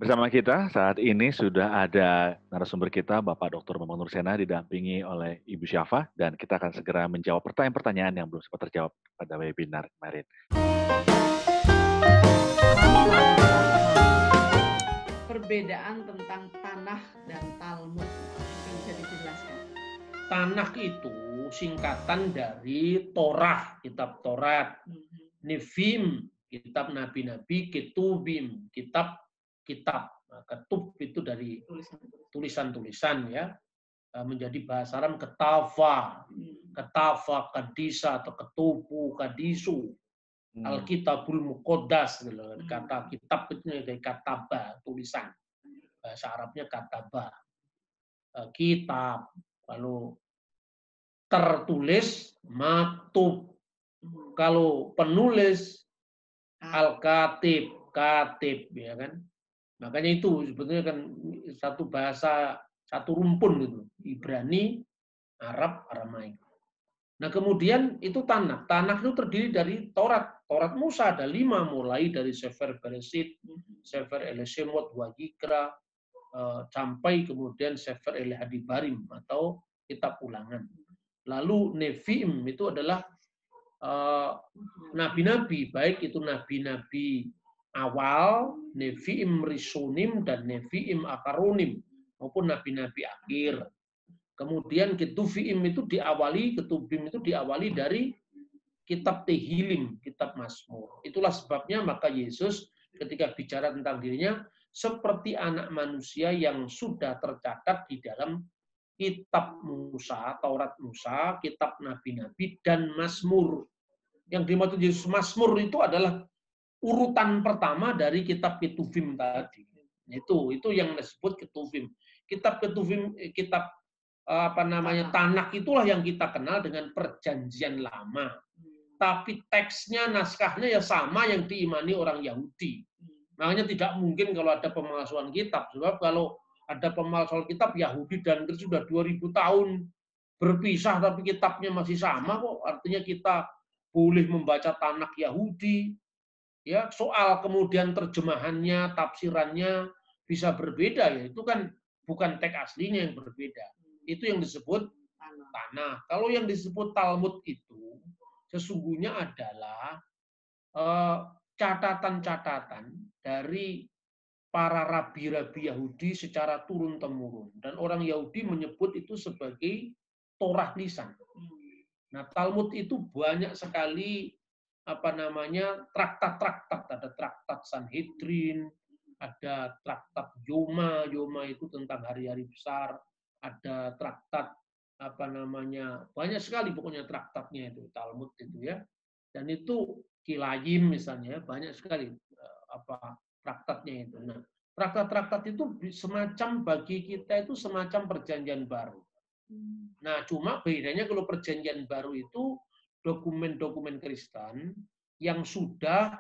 Bersama kita saat ini sudah ada narasumber kita, Bapak Dr. Bambang Nursena, didampingi oleh Ibu Syafa, dan kita akan segera menjawab pertanyaan-pertanyaan yang belum sempat terjawab pada webinar kemarin. Perbedaan tentang tanah dan Talmud, yang bisa dijelaskan? Tanakh itu singkatan dari Torah, kitab Taurat. Nevim, kitab nabi-nabi. Ketubim, kitab. Nah, ketub itu dari tulisan-tulisan ya. Menjadi bahasa Aram ketava, kadisa atau ketubu, kadisu. Alkitabul Muqaddas, kata kitab itu dari kataba, tulisan. Bahasa Arabnya kataba. Kitab. Lalu tertulis maktub. Kalau penulis al-katib, katib, ya kan. Makanya itu sebetulnya kan satu bahasa, satu rumpun gitu. Ibrani, Arab, Aramaik. Nah kemudian itu Tanakh. Tanakh itu terdiri dari Taurat. Taurat Musa ada 5, mulai dari Sefer Bereshit, Sefer Elishemot, Wayikra, sampai kemudian Sefer El-Hadibarim atau kitab ulangan. Lalu Nevi'im itu adalah nabi-nabi, baik itu nabi-nabi awal, Nevi'im Rishonim, dan Nevi'im Akaronim, maupun nabi-nabi akhir. Kemudian Ketuvim itu diawali dari kitab Tehilim, kitab Mazmur. Itulah sebabnya maka Yesus ketika bicara tentang dirinya seperti anak manusia yang sudah tercatat di dalam kitab Musa, Taurat Musa, kitab nabi-nabi, dan Mazmur. Yang dimaksud Yesus Mazmur itu adalah urutan pertama dari kitab Ketuvim tadi. Itu yang disebut Ketuvim. Kitab Ketuvim, kitab Tanakh itulah yang kita kenal dengan Perjanjian Lama. Tapi teksnya, naskahnya ya sama yang diimani orang Yahudi. Makanya tidak mungkin kalau ada pemalsuan kitab. Sebab kalau ada pemalsuan kitab, Yahudi dan Kristen sudah 2000 tahun berpisah, tapi kitabnya masih sama kok. Artinya kita boleh membaca Tanakh Yahudi. Ya, soal kemudian terjemahannya, tafsirannya bisa berbeda, ya itu kan bukan teks aslinya yang berbeda. Itu yang disebut tanah. Kalau yang disebut Talmud itu sesungguhnya adalah catatan-catatan dari para rabi-rabi Yahudi secara turun-temurun. Dan orang Yahudi menyebut itu sebagai Torah lisan. Nah, Talmud itu banyak sekali traktat-traktat. Ada traktat Sanhedrin, ada traktat Yoma itu tentang hari-hari besar, ada traktat banyak sekali pokoknya traktatnya itu Talmud itu ya. Dan itu Kilayim misalnya banyak sekali traktatnya itu. Nah, traktat-traktat itu semacam bagi kita itu semacam perjanjian baru. Nah, cuma bedanya kalau perjanjian baru itu dokumen-dokumen Kristen yang sudah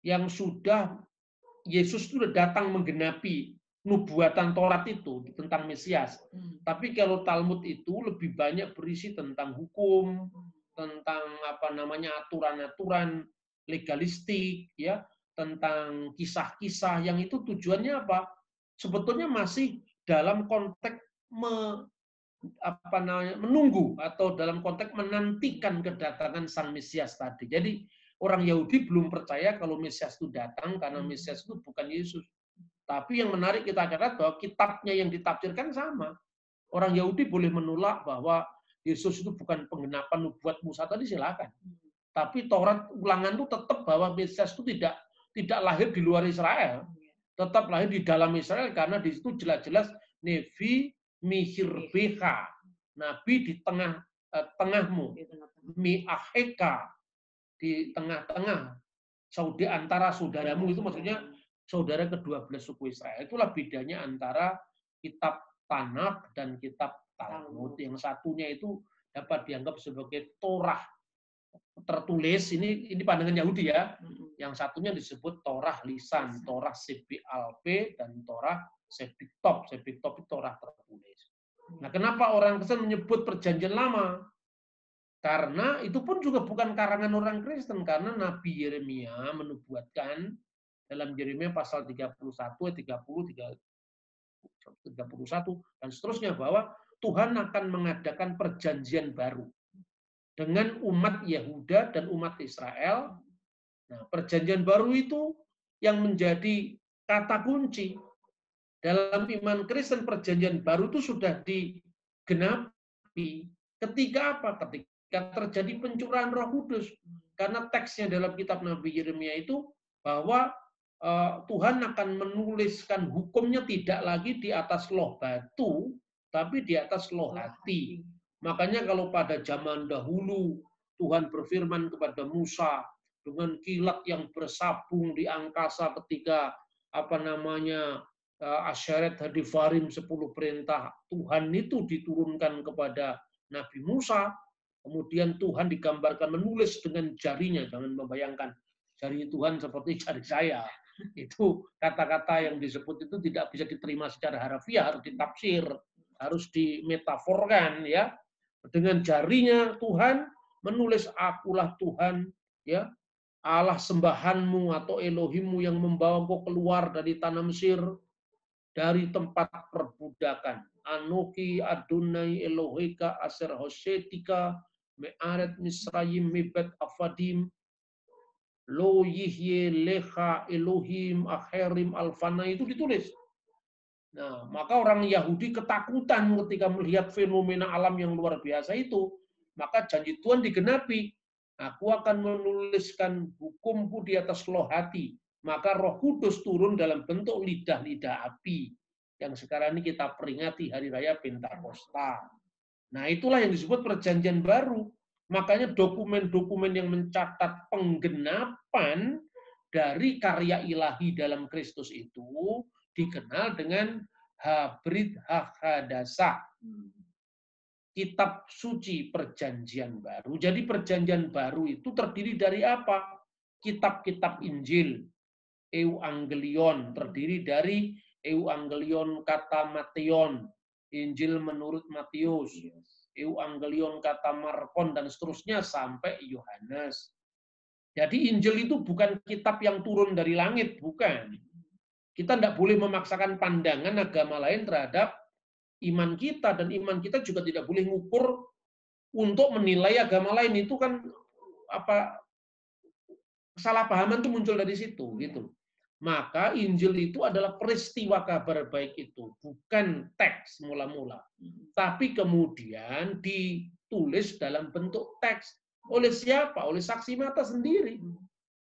yang sudah Yesus sudah datang menggenapi nubuatan Taurat itu tentang Mesias. Tapi kalau Talmud itu lebih banyak berisi tentang hukum, tentang aturan-aturan legalistik, ya, tentang kisah-kisah yang itu tujuannya apa? Sebetulnya masih dalam konteks menunggu atau dalam konteks menantikan kedatangan Sang Mesias tadi. Jadi orang Yahudi belum percaya kalau Mesias itu datang karena Mesias itu bukan Yesus. Tapi yang menarik kita catat bahwa kitabnya yang ditafsirkan sama. Orang Yahudi boleh menolak bahwa Yesus itu bukan penggenapan nubuat Musa tadi, silakan. Tapi Taurat ulangan itu tetap bahwa Mesias itu tidak lahir di luar Israel. Tetap lahir di dalam Israel karena di situ jelas-jelas Nevi Mihirbeha, Nabi di tengahmu, Miaheka, di tengah-tengah, Saudi antara saudaramu, itu maksudnya saudara ke-12 suku Israel. Itulah bedanya antara kitab Tanakh dan kitab Talmud. Yang satunya itu dapat dianggap sebagai Torah tertulis, ini pandangan Yahudi ya. Yang satunya disebut Torah lisan, Torah Sebi Alpe, dan Torah Sebiktop. Sebiktop itu Torah tertulis. Nah, kenapa orang Kristen menyebut Perjanjian Lama? Karena itu pun juga bukan karangan orang Kristen, karena Nabi Yeremia menubuatkan dalam Yeremia pasal 31, 30, 31, dan seterusnya bahwa Tuhan akan mengadakan perjanjian baru dengan umat Yehuda dan umat Israel. Nah, perjanjian baru itu yang menjadi kata kunci. Dalam iman Kristen, perjanjian baru itu sudah digenapi. Ketika apa? Ketika terjadi pencurahan Roh Kudus. Karena teksnya dalam kitab Nabi Yeremia itu bahwa Tuhan akan menuliskan hukumnya tidak lagi di atas loh batu, tapi di atas loh hati. Makanya kalau pada zaman dahulu Tuhan berfirman kepada Musa dengan kilat yang bersabung di angkasa ketika Asyeret Hadivarim 10 perintah Tuhan itu diturunkan kepada Nabi Musa. Kemudian Tuhan digambarkan menulis dengan jarinya. Jangan membayangkan jari Tuhan seperti jari saya. Itu kata-kata yang disebut itu tidak bisa diterima secara harfiah, harus ditafsir, harus dimetaforkan, ya. Dengan jarinya Tuhan menulis, akulah Tuhan, ya, Allah sembahanmu atau Elohimmu yang membawa engkau keluar dari tanah Mesir, dari tempat perbudakan. Anoki Adonai Eloheka Aser Hosetika Me'aret Misrayim Mebet Afadim Lo Yihye Lecha Elohim Akherim Alfana, itu ditulis. Nah, maka orang Yahudi ketakutan ketika melihat fenomena alam yang luar biasa itu. Maka janji Tuhan digenapi. Aku akan menuliskan hukumku di atas loh hati. Maka Roh Kudus turun dalam bentuk lidah-lidah api. Yang sekarang ini kita peringati Hari Raya Pentakosta. Nah, itulah yang disebut perjanjian baru. Makanya dokumen-dokumen yang mencatat penggenapan dari karya ilahi dalam Kristus itu dikenal dengan Habrit Hakadasa, kitab suci perjanjian baru. Jadi perjanjian baru itu terdiri dari apa? Kitab-kitab Injil, Euangelion, terdiri dari Euangelion kata Mateon, Injil menurut Matius, Euangelion kata Markon, dan seterusnya sampai Yohanes. Jadi Injil itu bukan kitab yang turun dari langit, bukan. Kita tidak boleh memaksakan pandangan agama lain terhadap iman kita, dan iman kita juga tidak boleh ngukur untuk menilai agama lain. Itu kan kesalahpahaman itu muncul dari situ, gitu. Maka Injil itu adalah peristiwa kabar baik itu, bukan teks mula-mula. Tapi kemudian ditulis dalam bentuk teks. Oleh siapa? Oleh saksi mata sendiri.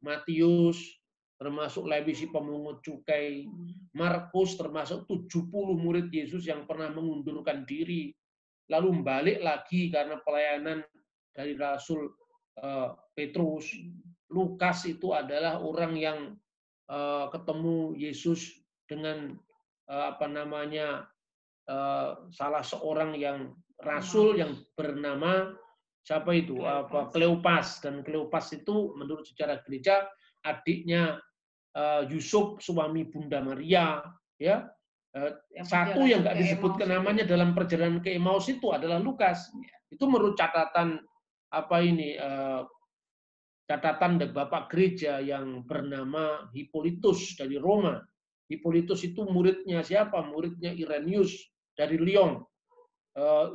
Matius, termasuk Lewi si pemungut cukai. Markus, termasuk 70 murid Yesus yang pernah mengundurkan diri. Lalu balik lagi karena pelayanan dari Rasul Petrus. Lukas itu adalah orang yang ketemu Yesus dengan salah seorang yang rasul yang bernama siapa itu? Kleopas. Dan Kleopas itu menurut sejarah gereja adiknya Yusuf, suami Bunda Maria, ya. Satu yang nggak disebutkan namanya dalam perjalanan ke Emmaus itu adalah Lukas. Itu menurut catatan catatan dari Bapak Gereja yang bernama Hippolytus dari Roma. Hippolytus itu muridnya siapa? Muridnya Irenaeus dari Lyon.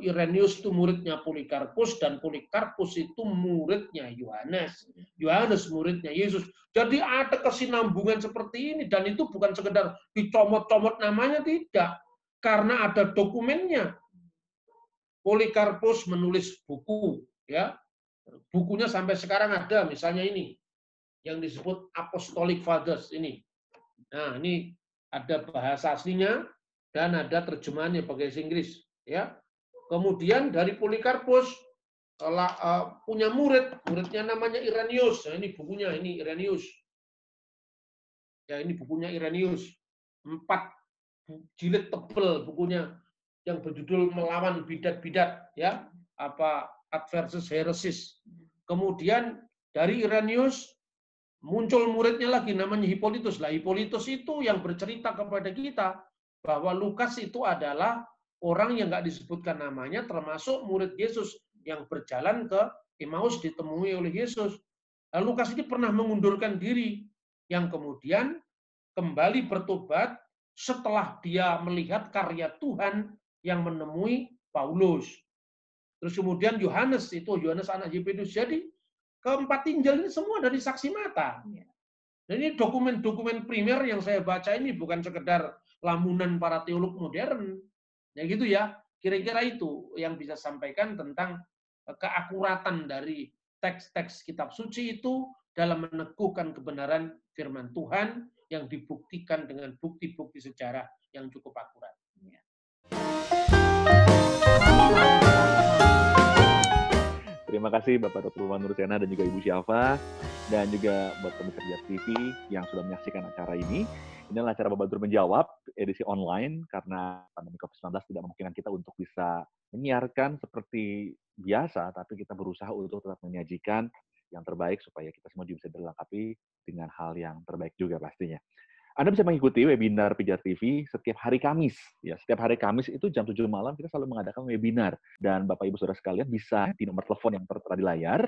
Irenaeus itu muridnya Polikarpus, dan Polikarpus itu muridnya Yohanes. Yohanes muridnya Yesus. Jadi ada kesinambungan seperti ini, dan itu bukan sekedar dicomot-comot namanya, tidak. Karena ada dokumennya. Polikarpus menulis buku, ya. Bukunya sampai sekarang ada, misalnya ini yang disebut Apostolic Fathers ini. Nah, ini ada bahasa aslinya dan ada terjemahannya pakai bahasa Inggris, ya. Kemudian dari Polikarpus punya muridnya namanya Irenaeus. Nah, ini bukunya, ini Irenaeus. Ya, ini bukunya Irenaeus. 4 jilid tebal bukunya yang berjudul Melawan Bidat-bidat, ya. Adversus Heresis. Kemudian dari Irenaeus muncul muridnya lagi namanya Hippolytus. Lah, Hippolytus itu yang bercerita kepada kita bahwa Lukas itu adalah orang yang nggak disebutkan namanya, termasuk murid Yesus yang berjalan ke Emmaus ditemui oleh Yesus. Lukas ini pernah mengundurkan diri, yang kemudian kembali bertobat setelah dia melihat karya Tuhan yang menemui Paulus. Terus kemudian Yohanes anak Zebedius. Jadi keempat Injil ini semua dari saksi mata. Dan ini dokumen-dokumen primer yang saya baca ini bukan sekedar lamunan para teolog modern. Ya gitu ya. Kira-kira itu yang bisa sampaikan tentang keakuratan dari teks-teks kitab suci itu dalam meneguhkan kebenaran firman Tuhan yang dibuktikan dengan bukti-bukti sejarah yang cukup akurat. Terima kasih Bapak Dr. Bapak Nursena dan juga Ibu Syafa, dan juga buat pemirsa Biar TV yang sudah menyaksikan acara ini. Ini adalah acara Bapak menjawab edisi online karena pandemi COVID-19 tidak memungkinkan kita untuk bisa menyiarkan seperti biasa, tapi kita berusaha untuk tetap menyajikan yang terbaik supaya kita semua juga bisa dilengkapi dengan hal yang terbaik juga pastinya. Anda bisa mengikuti webinar Pijar TV setiap hari Kamis. Ya, setiap hari Kamis itu jam 7 malam kita selalu mengadakan webinar. Dan Bapak Ibu Saudara sekalian bisa di nomor telepon yang tertera di layar,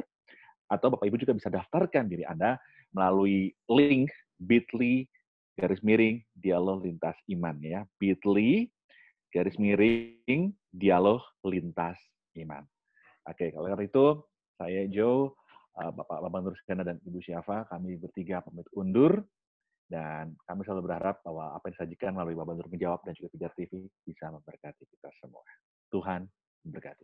atau Bapak Ibu juga bisa daftarkan diri Anda melalui link bit.ly/dialog lintas iman ya. bit.ly/dialog lintas iman. Oke, kalau karena itu saya Joe, Bapak Nursena dan Ibu Syafa, kami bertiga pamit undur. Dan kami selalu berharap bahwa apa yang disajikan melalui Bapak Nur Menjawab dan juga Pijar TV bisa memberkati kita semua. Tuhan memberkati.